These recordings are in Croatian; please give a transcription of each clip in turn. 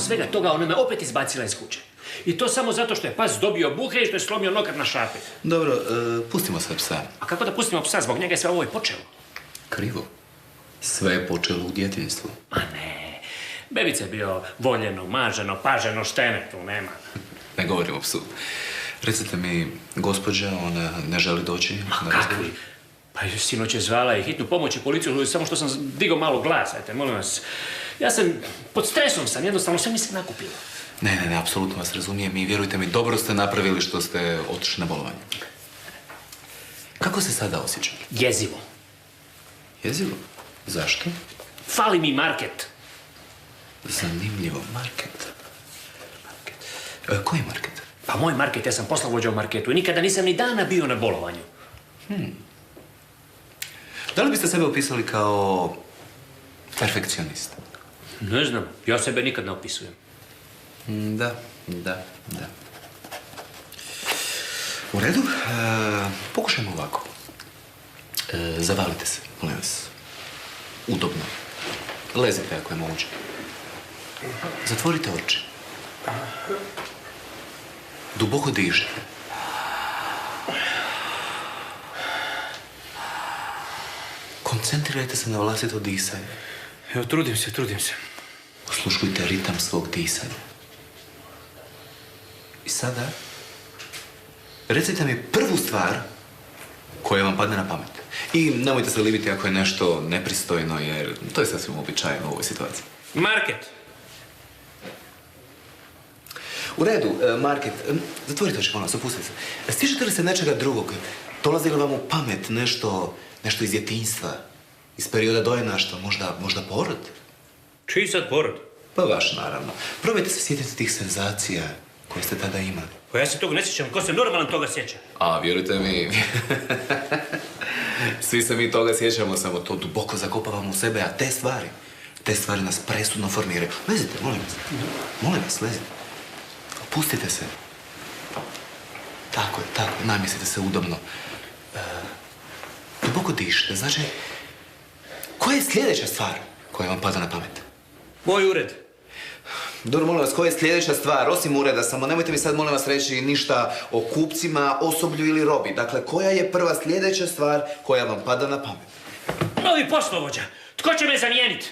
svega toga ona me opet izbacila iz kuće. I to samo zato što je pas dobio buhe i što je slomio nokat na šape. Dobro, pustimo sad psa. A kako da pustimo psa? Zbog njega je sve ovo i počelo. Krivo. Sve je počelo u djetinjstvu. Ma ne. Bebica je bio voljeno, maženo, paženo, štene, tu nema. Ne govorim o psu. Recite mi, gospođa, ona ne želi doći na razgovor? Pa sinoć je zvala i hitnu pomoć i policiju, samo što sam digao malo glas. Ajte, molim vas. Ja sam, pod stresom sam, jednostavno sve mi se nakupilo. Ne, apsolutno vas razumijem i vjerujte mi, dobro ste napravili što ste otišli na bolovanje. Kako se sada osjećate? Jezivo. Jezivo? Zašto? Fali mi market. Zanimljivo, market. Koji market? Pa moj market, ja sam poslovođa u marketu i nikada nisam ni dana bio na bolovanju. Da li biste sebe opisali kao perfekcionist? Ne znam, ja sebe nikad ne opisujem. Da. U redu, pokušajmo ovako. Zavalite se, molim vas. Udobno. Lezite ako je moguće. Zatvorite oči. Duboko dišite. Koncentrirajte se na vlastito disanje. Evo, trudim se. Osluškujte ritam svog disanja. I sada, recite mi prvu stvar koja vam padne na pamet. I nemojte se libiti ako je nešto nepristojno, jer to je sasvim uobičajeno u ovoj situaciji. Market. U redu, market. Zatvorite oči, molim vas, opustite se. Stižete li se nečega drugog? Dolazi li vam u pamet nešto iz djetinjstva? Iz perioda dojenaštva? Možda porod? Čiji sad porod? Pa vaš, naravno. Probajte se sjetiti tih senzacija koje ste tada imali. Pa ja se toga ne sjećam. Ko se normalan toga sjeća? A, vjerujte mi, svi se mi toga sjećamo, samo to duboko zakopavamo u sebe, a te stvari nas presudno formiraju. Lezite, molim vas, lezite. Pustite se. Tako, namjestite se udobno. Duboko dišite, znači, koja je sljedeća stvar koja vam pada na pamet? Moj ured. Dobro, molim vas, koja je sljedeća stvar, osim ureda, samo nemojte mi sad, molim vas, reći ništa o kupcima, osoblju ili robi. Dakle, koja je prva sljedeća stvar koja vam pada na pamet? Novi poslovođa. Tko će me zamijeniti?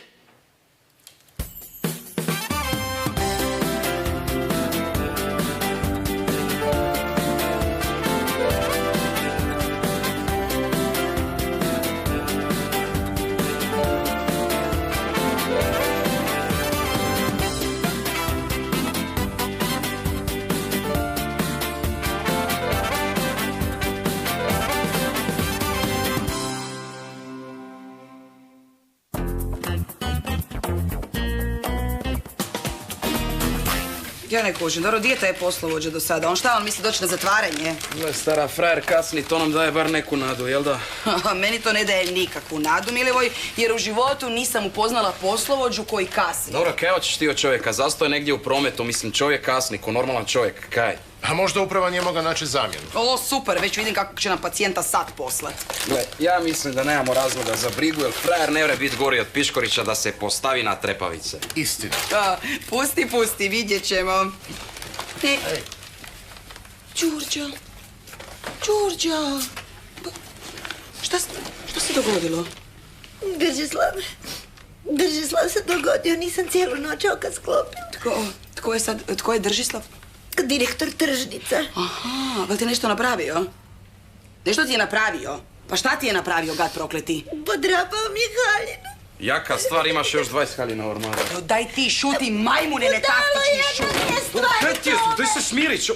Ja ne kužim, dobro, dijete je poslovođa do sada. On misli doći na zatvaranje? Gle, stara, frajer kasni, to nam daje bar neku nadu, jel da? Meni to ne daje nikakvu nadu, Milivoj, jer u životu nisam upoznala poslovođu koji kasni. Dobro, kaj hoćeš ti od čovjeka? Zastoje negdje u prometu, mislim, čovjek kasni, ko normalan čovjek, kaj? A možda uprava nije mogla naći zamjenu. O, super, već vidim kako će nam pacijenta sad poslat. Gle, ja mislim da nemamo razloga za brigu, jer frajer ne vre biti gori od Piškorića da se postavi na trepavice. Istina. Pusti, vidjet ćemo. Đurđa. Šta se dogodilo? Držislav se dogodio, nisam cijelu noć oka sklopila. Tko je Držislav? Direktor tržnica. Aha, vel ti nešto napravio? Nešto ti je napravio? Pa šta ti je napravio, gad prokleti? Podrapao mi je haljinu. Jaka stvar, imaš još 20 haljina u ormaru. Daj ti šuti, majmune netaktični šuti. Kaj ti je, daj se smiri, čo...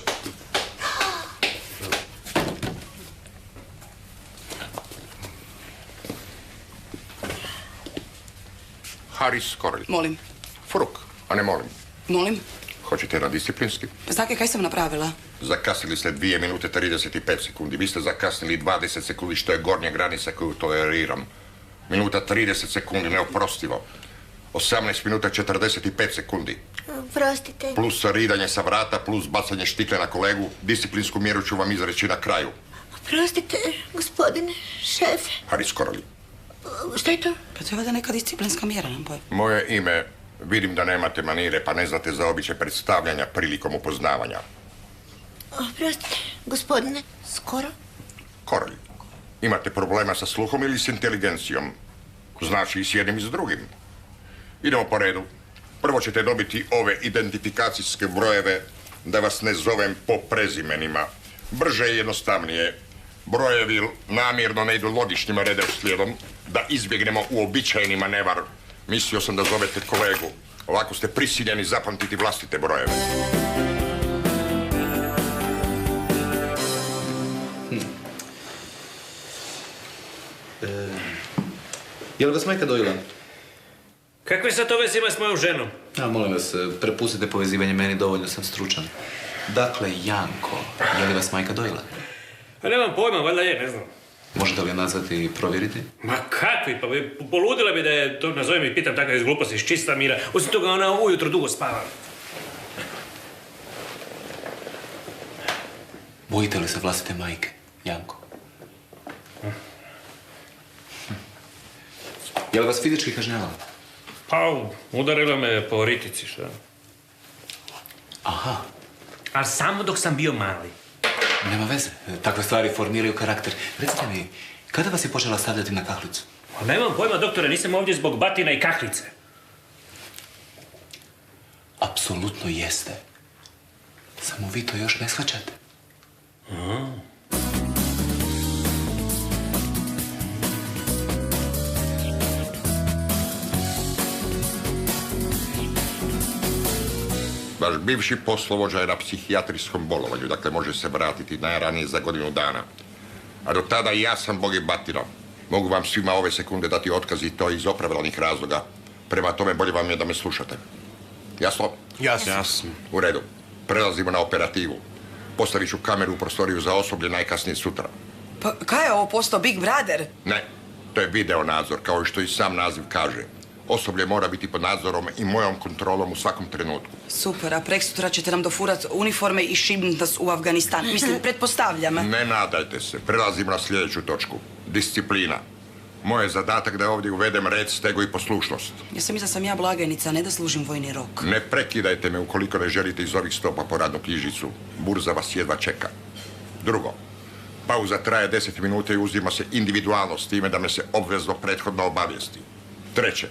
Haris Korelj. Molim. Fruk, a ne molim. Molim? Hoćete na disciplinski? Pa znate kaj sam napravila? Zakasnili ste 2 minute 35 sekundi. Vi ste zakasnili 20 sekundi, što je gornja granica koju toleriram. Minuta 30 sekundi, neoprostivo. 18 minuta 45 sekundi. Prostite. Plus ridanje sa vrata, plus bacanje štikle na kolegu. Disciplinsku mjeru ću vam izreći na kraju. Prostite, gospodine šefe. Haris Korelj. Šta je to? Pa to je valjda neka disciplinska mjera, nam poj. Moje ime Vidim da nemate manire, pa ne znate za običaj predstavljanja prilikom upoznavanja. Oprostite, gospodine, skoro? Korolj, imate problema sa sluhom ili s inteligencijom? Znači i s jednim i s drugim. Idemo po redu. Prvo ćete dobiti ove identifikacijske brojeve, da vas ne zovem po prezimenima. Brže i jednostavnije. Brojevi namjerno ne idu logičnim redoslijedom, da izbjegnemo uobičajeni manevar. Mislio sam da zovete kolegu. Ovako ste prisiljeni zapamtiti vlastite brojeve. Je li vas majka dojela? Kakve sad to veze ima s mojom ženom? Molim vas, prepustite povezivanje meni, dovoljno sam stručan. Dakle, Janko, je li vas majka dojela? Pa nemam pojma, valjda je, ne znam. Možete li je nazvati i provjeriti? Ma kakvi, pa poludila bi da je, to nazovem i pitam takav iz gluposti, iz čista mira. Osim toga, ona ujutro dugo spava. Bojite li se vlastite majke, Janko? Je li vas fizički kažnjavala? Pa, udarila me po ritici, šta? Aha. Ali samo dok sam bio mali. Nema veze. Takve stvari formiraju karakter. Recite mi, kada vas je počela stavljati na kahlicu? Pa nemam pojma, doktore, nisam ovdje zbog batina i kahlice. Apsolutno jeste. Samo vi to još ne shvaćate. Vaš bivši poslovođa je na psihijatrijskom bolovanju, dakle može se vratiti najranije za godinu dana. A do tada i ja sam bog i batina. Mogu vam svima ove sekunde dati otkaz i to iz opravdanih razloga. Prema tome bolje vam je da me slušate. Jasno? Jasno. U redu. Prelazimo na operativu. Postavit ću kameru u prostoriju za osoblje najkasnije sutra. Pa kaj je ovo postao Big Brother? Ne, to je video nadzor, kao što i sam naziv kaže. Osoblje mora biti pod nadzorom i mojom kontrolom u svakom trenutku. Super, a preksutra ćete nam dofurat uniforme i šibnut nas u Afganistan. Mislim, pretpostavljam. Ne nadajte se. Prelazimo na sljedeću točku. Disciplina. Moj je zadatak da ovdje uvedem red, stegu i poslušnost. Ja sam mislila sam ja blagajnica, a ne da služim vojni rok. Ne prekidajte me ukoliko ne želite iz ovih stopa po radnu knjižicu. Burza vas jedva čeka. Drugo, pauza traje 10 minuta i uzima se individualno s time da me se obvezno prethodno obavijesti. Treće,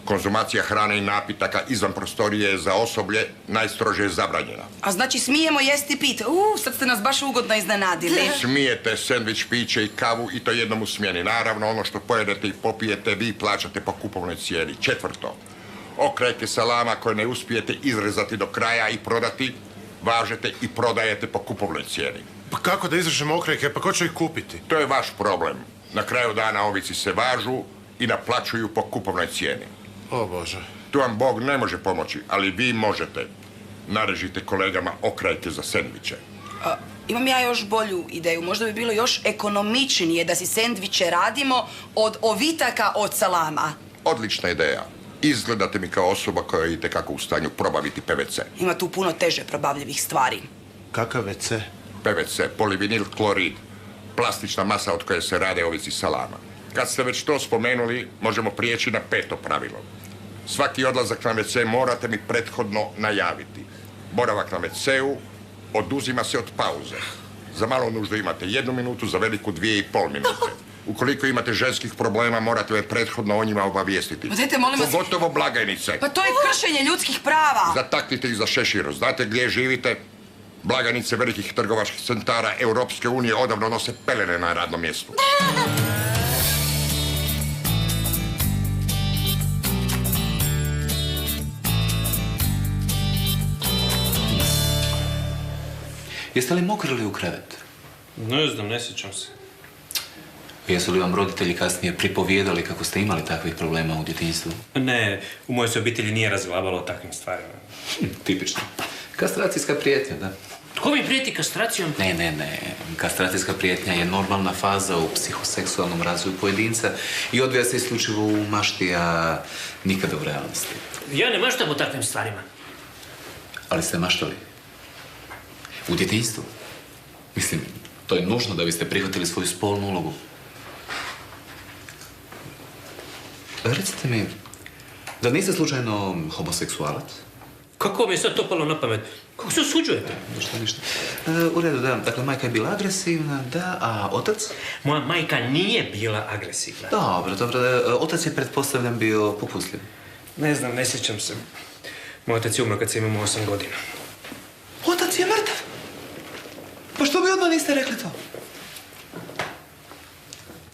konzumacija hrane i napitaka izvan prostorije je za osoblje najstrože zabranjena. A znači smijemo jesti i piti. Sad ste nas baš ugodno iznenadili. Smijete sendvič, piće i kavu i to jednom u smjeni. Naravno, ono što pojedete i popijete, vi plaćate po kupovnoj cijeni. Četvrto, okrajke salama koje ne uspijete izrezati do kraja i prodati, važete i prodajete po kupovnoj cijeni. Pa kako da izrežemo okrajke, pa ko će ih kupiti? To je vaš problem. Na kraju dana ovici se važu i naplaćuju po kupovnoj cijeni. O Bože. Tu vam Bog ne može pomoći, ali vi možete. Narežite kolegama okrajke za sendviče. Imam ja još bolju ideju. Možda bi bilo još ekonomičnije da si sendviče radimo od ovitaka od salama. Odlična ideja. Izgledate mi kao osoba koja je itekako u stanju probaviti PVC. Ima tu puno teže probavljivih stvari. Kakav WC? PVC, polivinil klorid. Plastična masa od koje se rade ovici salama. Kad ste već to spomenuli, možemo prijeći na 5. pravilo. Svaki odlazak na WC morate mi prethodno najaviti. Boravak na WC-u oduzima se od pauze. Za malu nuždu imate 1 minutu, za veliku 2,5 minute. Ukoliko imate ženskih problema, morate me prethodno o njima obavijestiti. Pa dajte, molim vas... Pogotovo blagajnice. Pa to je kršenje ljudskih prava. Zataknite ih za šeširom. Znate gdje živite? Blagajnice velikih trgovačkih centara Europske unije odavno nose pelene na radnom mjestu. Jeste li mokrili u krevet? Ne znam, ne sjećam se. Jesu li vam roditelji kasnije pripovijedali kako ste imali takvih problema u djetinjstvu? Ne, u mojoj se obitelji nije razglabalo o takvim stvarima. Tipično. Kastracijska prijetnja, da. Tko mi prijeti kastracijom? Ne. Kastracijska prijetnja je normalna faza u psihoseksualnom razvoju pojedinca i odvija se isključivo u mašti, a nikada u realnosti. Ja ne maštam o takvim stvarima. Ali ste maštali? U djetinjstvu? Mislim, to je nužno da biste prihvatili svoju spolnu ulogu. Recite mi, Da niste slučajno homoseksualac? Kako mi je sad to palo na pamet? Kako se osuđujete? Ništa. U redu, da. Dakle, majka je bila agresivna, da, a otac? Moja majka nije bila agresivna. Dobro. Otac je, pretpostavljam, bio popustljiv. Ne znam, ne sjećam se. Moj otac je umro kad sam imao 8 godina. Otac je mrtav? Pa što bi odmah niste rekli to?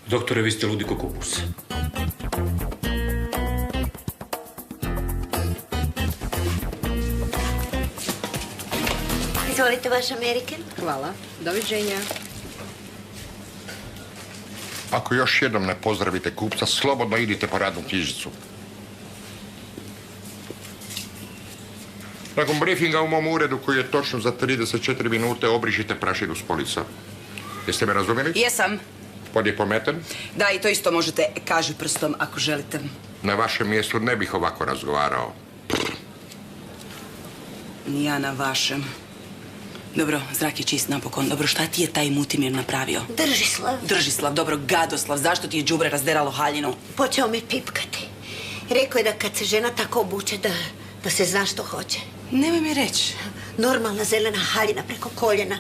Doktore, vi ste ludi ko kupus. Izvolite, vaš American. Hvala. Doviđenja. Ako još jednom ne pozdravite kupca, slobodno idite po radnu knjižicu. Nakon briefinga u mom uredu, koji je točno za 34 minute, obrišite prašinu s polica. Jeste me razumjeli? Jesam. Pod je pometen? Da, i to isto možete kaži prstom ako želite. Na vašem mjestu ne bih ovako razgovarao. Ni ja na vašem. Dobro, zrak je čist napokon. Dobro, šta ti je taj Mutimir napravio? Držislav. Držislav, dobro, Gadoslav, zašto ti je đubre razderalo haljinu? Počeo me pipkati. Rekao je da kad se žena tako obuče da se zna što hoće. Nemoj mi reći. Normalna zelena haljina preko koljena.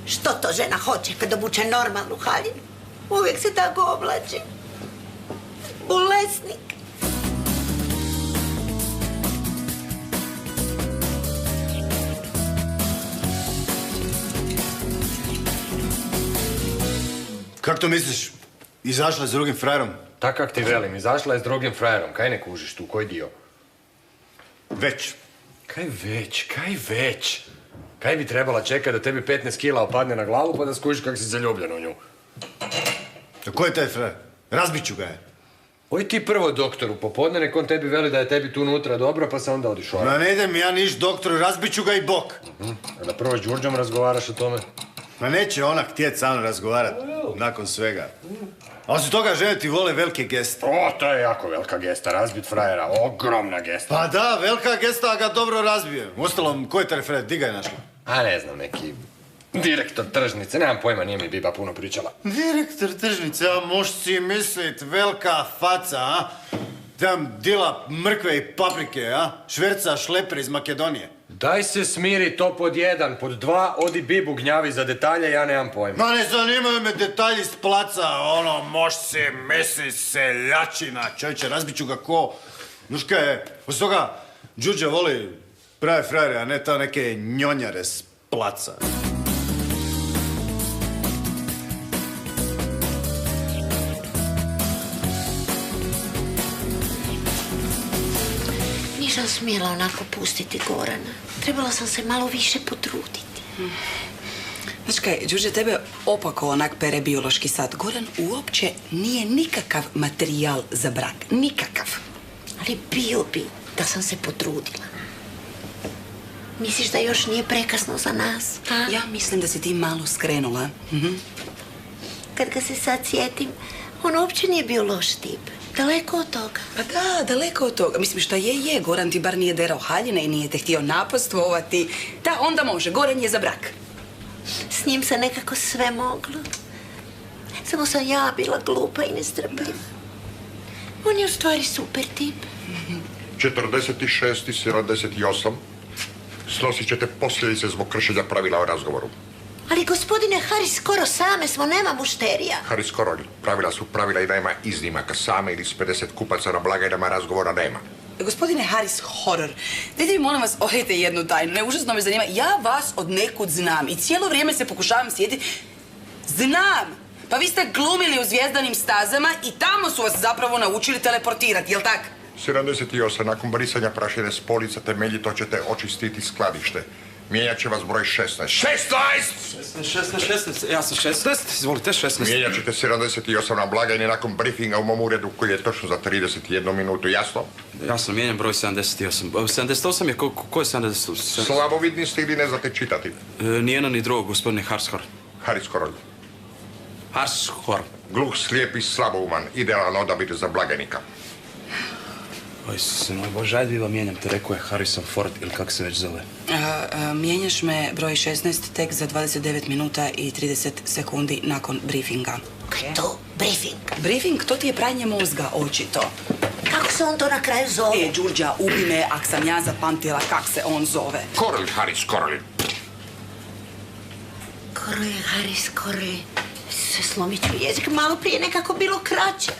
Što to žena hoće kad obuče normalnu haljinu? Uvijek se tako oblači. Bolesnik. Kako to misliš? Izašla je s drugim frajerom? Tak kak ti velim, izašla je s drugim frajerom. Kaj ne kužiš tu, koji dio? Već. Kaj već? Kaj bi trebala čekati da tebi 15 kila opadne na glavu pa da skužiš kak si zaljubljen u nju? A ko je taj frajer? Razbit ću ga je. Oj ti prvo doktoru, popodne nek on tebi veli da je tebi tu unutra dobro pa se onda odiš Ma ne idem ja niš doktoru, razbit ću ga i bok. A da prvo s Đurđom razgovaraš o tome? Ma neće ona htjet sa mnom razgovarat nakon svega. A osim toga žene ti vole velike geste. O, to je jako velika gesta, razbit frajera, ogromna gesta. Pa da, velika gesta, a ga dobro razbije. Uostalom, ko je taj frajer? Di ga je našla? A ne znam, neki direktor tržnice, nemam pojma, nije mi biba puno pričala. Direktor tržnice, a moš si mislit, velika faca, a? Tam dila mrkve i paprike, a? Šverca šleper iz Makedonije. Daj se smiri, to pod 1, pod 2, odi bibu gnjavi za detalje, ja nemam pojma. Ma ne zanimaju me detalji s placa, ono, moš si mislit seljačina, čovječe, razbit ću ga ko. Nuška je, osim toga, Đurđa voli prave frajere, a ne ta neke njonjare s placa. Nisam smjela onako pustiti Gorana. Trebala sam se malo više potruditi. Znaš kaj, Đurđe, tebe opako onak pere biološki sat. Goran uopće nije nikakav materijal za brak. Nikakav. Ali bio bi da sam se potrudila. Misliš da još nije prekasno za nas? A? Ja mislim da si ti malo skrenula. Kad ga se sad sjetim, on uopće nije bio loš tip. Daleko od toga. Pa da, daleko od toga. Mislim, šta je, Goran ti bar nije derao haljine i nije te htio napastvovati. Da, onda može, Goran je za brak. S njim se nekako sve moglo. Samo sam ja bila glupa i nestrpljiva. On je u stvari super tip. 46 i 78. Snosit ćete posljedice zbog kršenja pravila o razgovoru. Ali gospodine Haris, skoro same smo, nema mušterija. Haris, skoro, pravila su pravila i nema iznimaka. Same ili s 50 kupaca na blagajnama razgovora nema. Gospodine Haris, horor. Dajte mi, molim vas, odajte jednu tajnu. Ne, užasno me zanima. Ja vas od nekud znam i cijelo vrijeme se pokušavam sjetiti. Znam! Pa vi ste glumili u Zvjezdanim stazama i tamo su vas zapravo naučili teleportirati, jel tak? 78. Nakon brisanja prašine s polica temeljito ćete očistiti skladište. Mijenjat će vas broj 16. 16! Ja sam 16, izvolite, 16. Mijenjat ćete 78 na blagajni nakon briefinga u mom uredu koji je točno za 31 minutu, jasno? Ja sam mijenjam broj 78. 78 je, ko je 78? Slabovidni ste ili ne znate čitati? Ni jedan ni drugo, gospodine Harshor. Haris Korolj. Harshor. Gluh, slijep i slabouman. Idealan odabir za blagajnika. Oj, se moj Bože, ajde vam mijenjam te, rekao je Harrison Ford ili kak se već zove. Mijenjaš me broj 16 tek za 29 minuta i 30 sekundi nakon briefinga. Kaj to? Briefing? Briefing, to ti je pranje mozga, očito. Kako se on to na kraju zove? Đurđa, ubi me ak sam ja zapamtila kak se on zove. Korel, Haris, Korel. Korel, Haris, Korel. Se slomit ću jezik, malo prije nekako bilo kraće.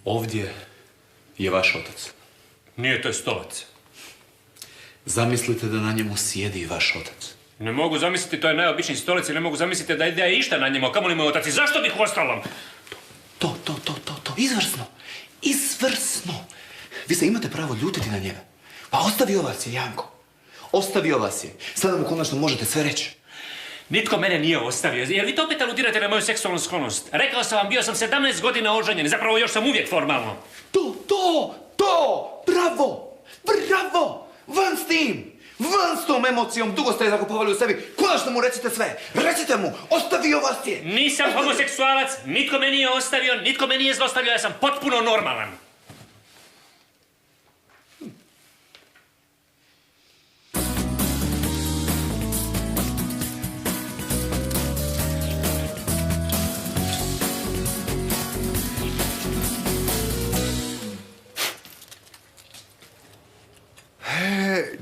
Ovdje je vaš otac. Nije, to je stolac. Zamislite da na njemu sjedi vaš otac. Ne mogu zamisliti, to je najobičniji stolac i ne mogu zamisliti da je išta na njemu, a kamoli moj otac. I zašto bih ostalom? To. Izvrsno. Vi se imate pravo ljutiti na njega. Pa ostavio vas je, Janko. Ostavio vas je. Sada mu konačno možete sve reći. Nitko mene nije ostavio, jer vi to opet aludirate na moju seksualnu sklonost. Rekao sam vam, bio sam 17 godina oženjen, zapravo još sam uvijek formalno. To! Bravo! Van s tim! Van s tom emocijom, dugo ste je zakupovali u sebi. Konačno mu recite sve. Recite mu, ostavio vas je. Nisam homoseksualac, nitko me nije ostavio, nitko me nije zlostavio, ja sam potpuno normalan.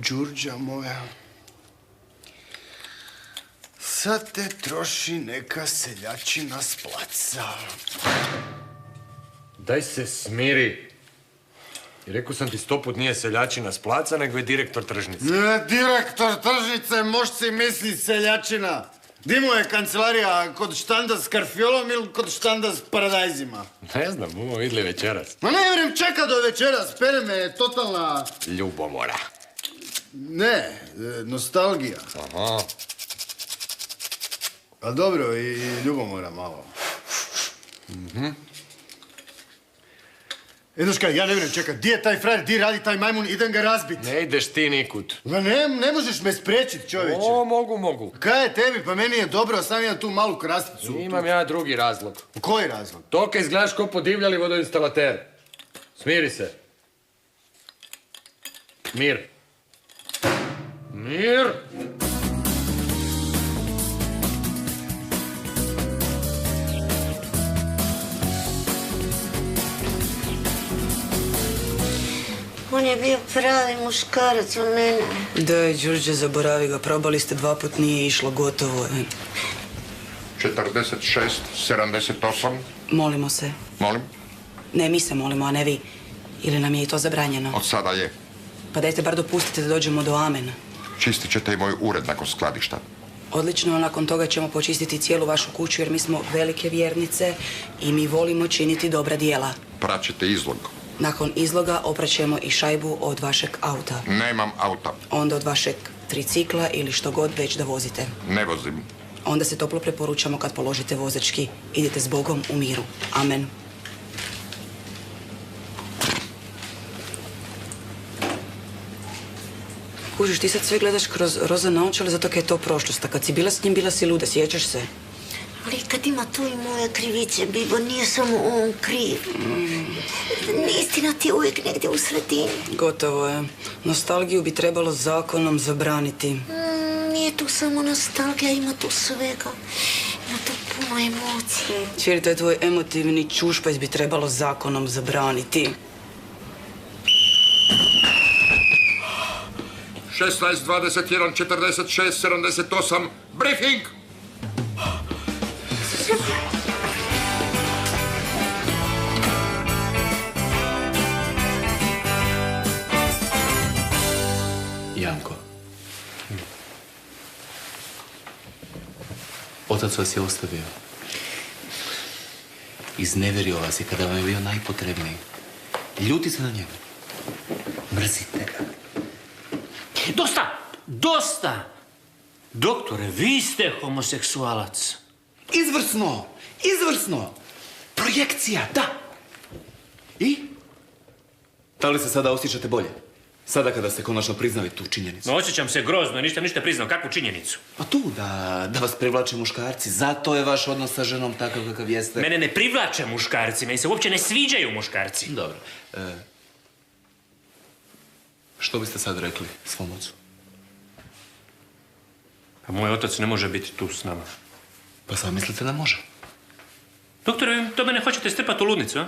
Đurđa moja, sad te troši neka seljačina s placa. Daj se smiri. I rekao sam ti 100 put nije seljačina s placa, nego je direktor tržnice. Ne, direktor tržnice, moš si misli seljačina. Di mu je kancelarija, kod štanda s karfiolom ili kod štanda s paradajzima? Ne znam, bumo vidjeli večeras. Ma ne vrem čekat do večeras, pere me totalna... Ljubomora. Ne, nostalgija. Aha. A dobro, i ljubomora malo. Znaš kaj, ja ne vrem čekat, di je taj frajer, di radi taj majmun, idem ga razbit. Ne ideš ti nikud. Ma ne možeš me spriječit, čovječe. O, mogu. Kaj je tebi, pa meni je dobro, sam imam tu malu krasticu. Imam ja drugi razlog. Koji razlog? Toka izgledaš ko podivljali vodoinstalater. Smiri se. Mir. On je bio pravi muškarac od mene. Daj, Đurđe, zaboravi ga. Probali ste 2 put, nije išlo, gotovo je. 46, 78. Molimo se. Molim? Ne, mi se molimo, a ne vi. Ili nam je i to zabranjeno? Od sada je. Pa dajte bar dopustite da dođemo do amena. Čistit ćete i moj ured nakon skladišta. Odlično, nakon toga ćemo počistiti cijelu vašu kuću jer mi smo velike vjernice i mi volimo činiti dobra djela. Praćete izlog. Nakon izloga opraćemo i šajbu od vašeg auta. Nemam auta. Onda od vašeg tricikla ili što god već da vozite. Ne vozim. Onda se toplo preporučamo kad položite vozački. Idite s Bogom u miru. Amen. Kužiš, ti sad sve gledaš kroz roza naočale zato kaj je to prošlost. A kad si bila s njim, bila si luda, sjećaš se? Ali kad ima tu i moje krivice, Bibo, nije samo on kriv. Istina ti je uvijek negdje u sredini. Gotovo je. Nostalgiju bi trebalo zakonom zabraniti. Nije tu samo nostalgija, ima tu svega. Ima tu puno emocije. Čiri, to je tvoj emotivni čušpajs bi trebalo zakonom zabraniti. 16, 21, 46, 78. Briefing! Janko. Otac vas je ostavio. Iznevjerio vas je kada vam je bio najpotrebniji. Ljuti se na njega. Mrzite ga. Dosta! Doktore, vi ste homoseksualac. Izvrsno! Projekcija, da! I? Da li se sada osjećate bolje? Sada kada ste konačno priznali tu činjenicu. No, osjećam se grozno, ništa priznao. Kakvu činjenicu? Pa tu, da vas privlače muškarci. Zato je vaš odnos sa ženom takav kakav jeste. Mene ne privlače muškarci, meni se uopće ne sviđaju muškarci. Dobro. Što biste sad rekli svom ocu? A moj otac ne može biti tu s nama. Pa sad mislite da može? Doktore, to mene hoćete strpati u ludnicu, a?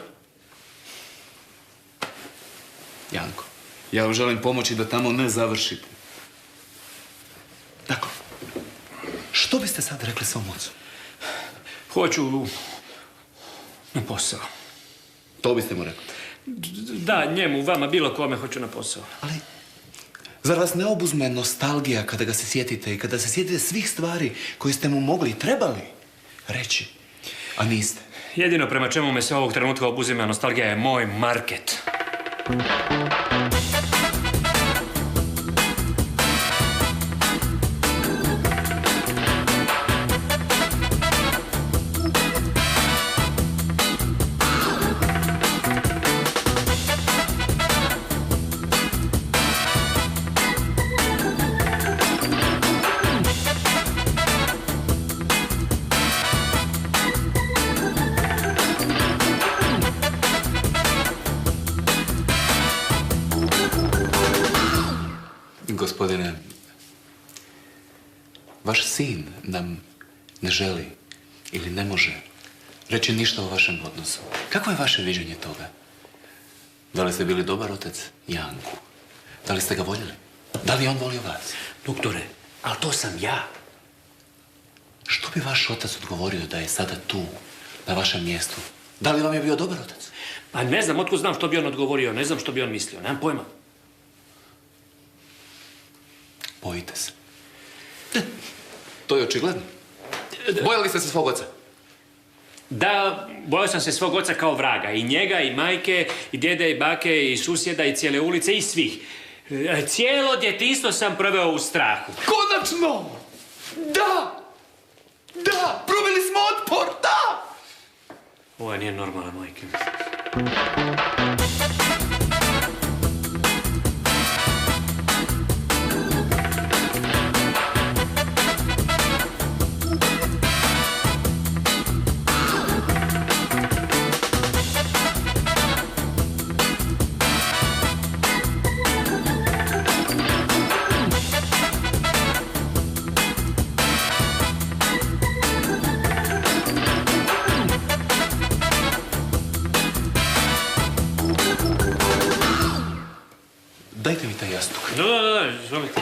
Janko, ja vam želim pomoći da tamo ne završite. Tako. Što biste sad rekli svom ocu? Hoću na posao. To biste mu rekli. Da, njemu, vama, bilo kome hoću na posao. Ali, zar vas ne obuzme nostalgija kada ga se sjetite i kada se sjetite svih stvari koje ste mu mogli i trebali reći, a niste? Jedino prema čemu me se ovog trenutka obuzima nostalgija je moj market. Gospodine, vaš sin nam ne želi ili ne može reći ništa o vašem odnosu. Kako je vaše viđenje toga? Da li ste bili dobar otac Janku? Da li ste ga voljeli? Da li je on volio vas? Doktore, ali to sam ja. Što bi vaš otac odgovorio da je sada tu, na vašem mjestu? Da li vam je bio dobar otac? Pa ne znam, otkud znam što bi on odgovorio, ne znam što bi on mislio, nemam pojma. Bojite se. To je očigledno. Bojali ste se svog oca? Da, bojao sam se svog oca kao vraga. I njega, i majke, i djede, i bake, i susjeda, i cijele ulice, i svih. Cijelo djetinjstvo sam proveo u strahu. Konačno! Da! Da! Proveli smo otpor! Da! Ovo nije normalno, majke. Dajte mi taj jastuk. Da, izvolite.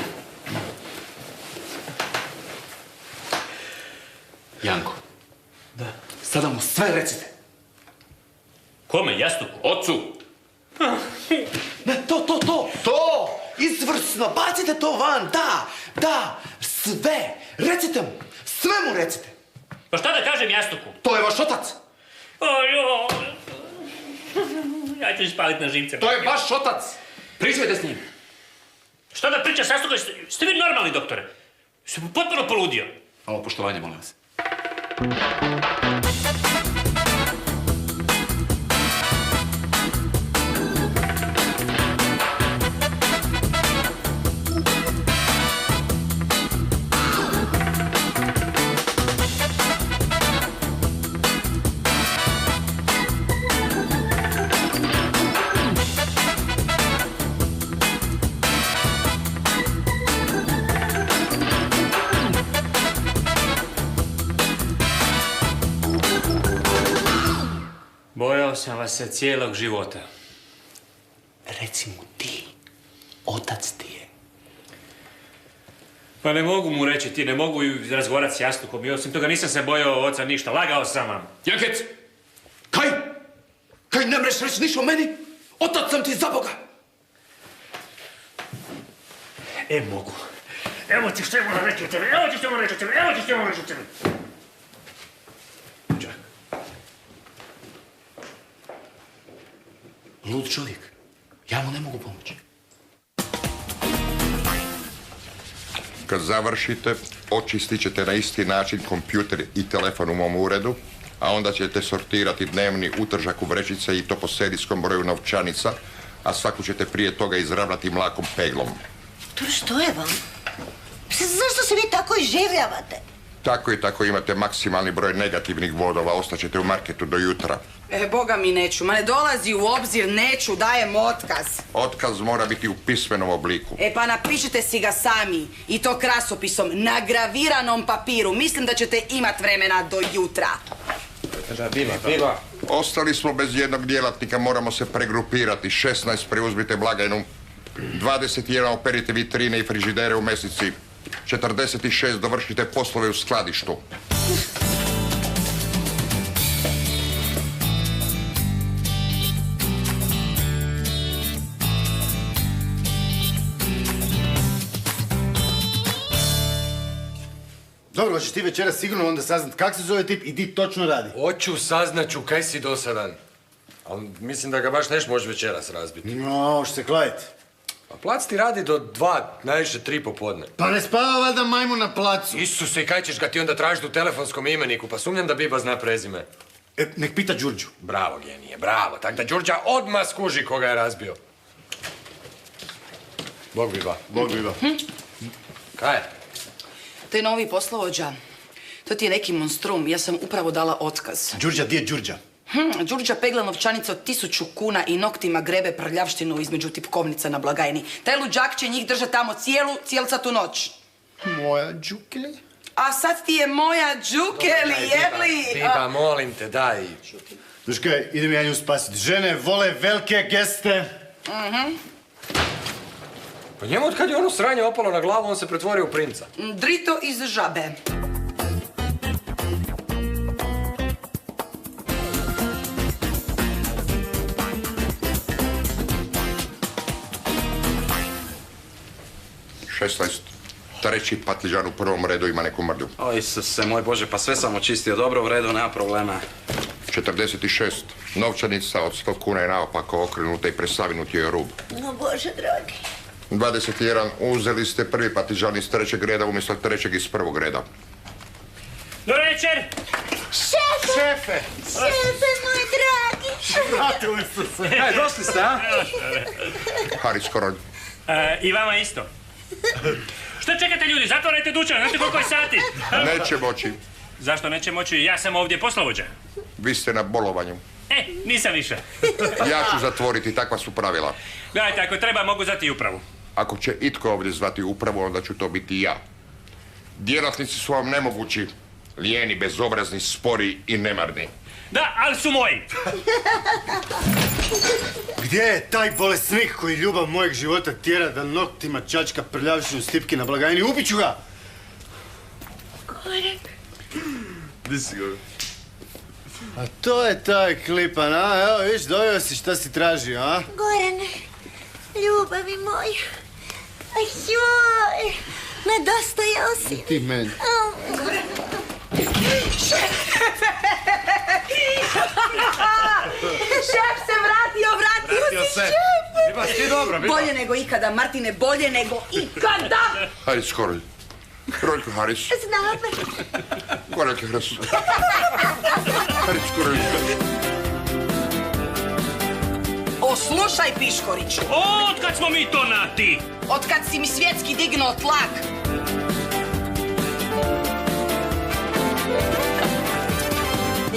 Janko. Da. Sada mu sve recite. Kome, jastuku? Ocu. Ne, to! Izvrsno, bacite to van, da, sve. Recite mu, sve mu recite. Pa šta da kažem jastuku? To je vaš otac. Ojo. Ja ću ispalit na živce. To je vaš otac. Pričajte s njim. Šta da priča s jastukom? Ste vi normalni, doktore? Ste potpuno poludio. Malo poštovanje, molim vas. Bojao sam vas se cijelog života. Reci mu ti, otac ti je. Pa ne mogu mu reći ti, ne mogu razgovarati s jastukom i osim toga nisam se bojao oca ništa, lagao sam vam. Jankec! Kaj ne mreš reći ništa o meni? Otac sam ti za Boga! Mogu. Evo ti što moram reći o tebi, evo ti što moram reći o tebi. Lud čovjek. Ja mu ne mogu pomoći. Kad završite, očistit ćete na isti način kompjuter i telefon u mom uredu, a onda ćete sortirati dnevni utržak u vrećice i to po serijskom broju novčanica, a svaku ćete prije toga izravnati mlakom peglom. To što je vam? Zašto se vi tako iživljavate? Tako i tako imate maksimalni broj negativnih bodova, ostaćete u marketu do jutra. Boga mi neću, ma ne dolazi u obzir, neću, dajem otkaz. Otkaz mora biti u pismenom obliku. Pa napišite si ga sami, i to krasopisom, na graviranom papiru. Mislim da ćete imat vremena do jutra. Piva. Ostali smo bez jednog djelatnika, moramo se pregrupirati. 16 preuzmite blagajnu, 21 operite vitrine i frižidere u mesnici, 46 dovršite poslove u skladištu. Dobro, hoćeš ti večeras sigurno onda saznat kak se zove tip i di točno radi. Hoću, saznaću kaj si dosadan. Ali mislim da ga baš neš može večeras razbiti. No, hoće se kladit. A plac ti radi do 2, najviše 3 popodne. Pa ne spava valjda majmun na placu. Isuse, i kaj ćeš ga ti onda tražiti u telefonskom imeniku? Pa sumnjam da Biba zna prezime. Nek pita Đurđu. Bravo, genije, bravo. Tak da Đurđa odmah skuži koga je razbio. Bog Biba. Bog Biba. Kaj je? To je novi poslovođa. To ti je neki monstrum, ja sam upravo dala otkaz. Đurđa, di je Đurđa? Đurđa pegla novčanicu od 1000 kuna i noktima grebe prljavštinu između tipkovnica na blagajni. Taj luđak će njih držati tamo cijelcatu noć. Moja Đukeli? A sad ti je moja Đukeli, jebli! Biba, molim te, daj. Znaš kaj, idem ja nju spasit. Žene vole velike geste. Pa njemu od kad je ono sranje opalo na glavu, on se pretvorio u princa. Drito iz žabe. Treći patližan u prvom redu ima neku mrlju. O Isuse, moj Bože, pa sve sam očistio dobro, u redu, nema problema. 46. Novčanica od 100 kuna je naopako okrenuta i presavinut je rub. No, Bože dragi. 21. Uzeli ste prvi patližan iz trećeg reda umjesto trećeg iz prvog reda. Dobro večer! Šefe, moj dragi. Vratili su se. Došli ste, a? Haris Korolj. I vama isto. Što čekate ljudi? Zatvorajte dućan, znate koliko je sati? Neće moći. Zašto neće moći? Ja sam ovdje poslovođa. Vi ste na bolovanju. Nisam više. Ja ću zatvoriti, takva su pravila. Gledajte, ako treba mogu zvati i upravu. Ako će itko ovdje zvati upravu, onda ću to biti ja. Djelatnici su vam nemogući. Lijeni, bezobrazni, spori i nemarni. Da, ali su moji. Gdje je taj bolesnik koji ljubav mojeg života tjera da noktima čačka prljavštinu stipki na blagajni? Ubit ću ga! Goran. Gdje si Goran? A to je taj klipan, a? Evo, viš, doveo si šta si tražio, a? Gorane, ljubavi moja. Aj joj, nedostajao si. Ti meni. Šef se vratio si, šef! Biba, ti dobro, Biba. Bolje nego ikada, Martine, bolje nego ikada! Haris Korolj. Kroljko Haris. Znam. Koraljke Hrasu. Haris Korolj. Oslušaj, Piškoriću, Otkad smo mi to na ti? otkad si mi svjetski dignuo tlak.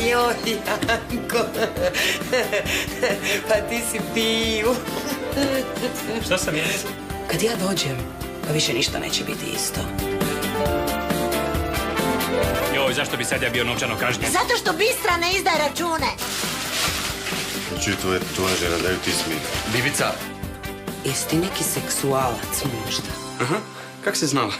Joj, Janko. Pa ti si piju. Što sam ja? Kad ja dođem, pa više ništa neće biti isto. Joj, zašto bi sad ja bio novčano kažnjen? Zato što Bistra ne izdaje račune. Čuj, tvoja žena, daju ti smih. Bibica. Jesi ti neki seksualac možda? Aha, kak si znala?